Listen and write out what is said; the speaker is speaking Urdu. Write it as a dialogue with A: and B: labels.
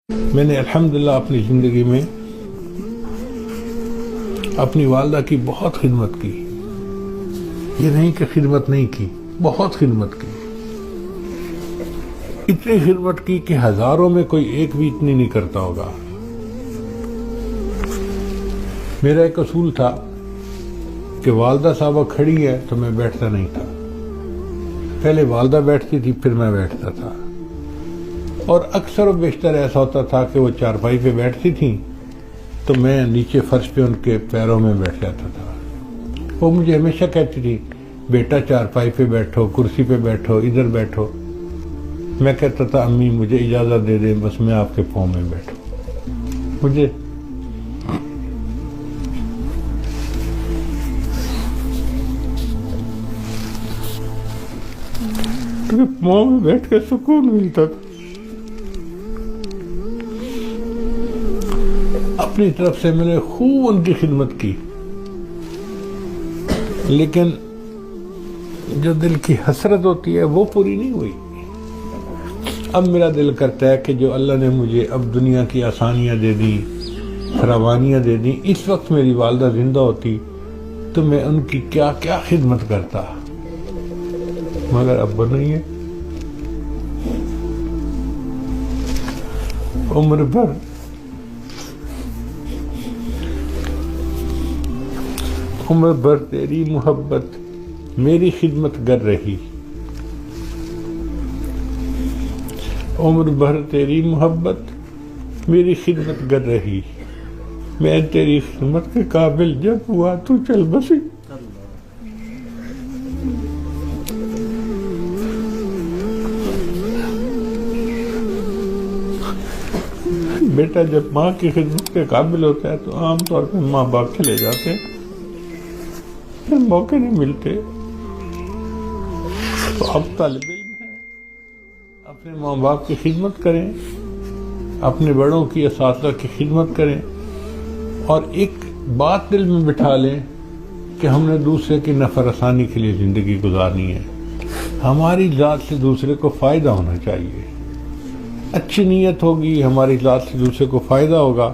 A: میں نے الحمدللہ اپنی زندگی میں اپنی والدہ کی بہت خدمت کی. یہ نہیں کہ خدمت نہیں کی، بہت خدمت کی. اتنی خدمت کی کہ ہزاروں میں کوئی ایک بھی اتنی نہیں کرتا ہوگا. میرا ایک اصول تھا کہ والدہ صاحبہ کھڑی ہے تو میں بیٹھتا نہیں تھا. پہلے والدہ بیٹھتی تھی، پھر میں بیٹھتا تھا. اور اکثر و بیشتر ایسا ہوتا تھا کہ وہ چارپائی پہ بیٹھتی تھیں تو میں نیچے فرش پہ ان کے پیروں میں بیٹھ جاتا تھا. وہ مجھے ہمیشہ کہتی تھی بیٹا چارپائی پہ بیٹھو، کرسی پہ بیٹھو، ادھر بیٹھو. میں کہتا تھا امی مجھے اجازت دے دیں، بس میں آپ کے پاؤں میں بیٹھوں. مجھے پاؤں میں بیٹھ کے سکون ملتا تھا. اپنی طرف سے میں نے خوب ان کی خدمت کی، لیکن جو دل کی حسرت ہوتی ہے وہ پوری نہیں ہوئی. اب میرا دل کرتا ہے کہ جو اللہ نے مجھے اب دنیا کی آسانیاں دے دی، فراوانیاں دے دی، اس وقت میری والدہ زندہ ہوتی تو میں ان کی کیا کیا خدمت کرتا. مگر اب نہیں ہے. عمر بھر تیری محبت میری خدمت گر رہی. عمر بھر تیری محبت میری خدمت گر رہی. میں تیری خدمت کے قابل جب ہوا تو چل بسی. بیٹا جب ماں کی خدمت کے قابل ہوتا ہے تو عام طور پہ ماں باپ چلے جاتے ہیں، پھر موقع نہیں ملتے. تو اب طالب علم ہیں، اپنے ماں باپ کی خدمت کریں، اپنے بڑوں کی اساتذہ کی خدمت کریں، اور ایک بات دل میں بٹھا لیں کہ ہم نے دوسرے کی نفع رسانی کے لیے زندگی گزارنی ہے. ہماری ذات سے دوسرے کو فائدہ ہونا چاہیے. اچھی نیت ہوگی، ہماری ذات سے دوسرے کو فائدہ ہوگا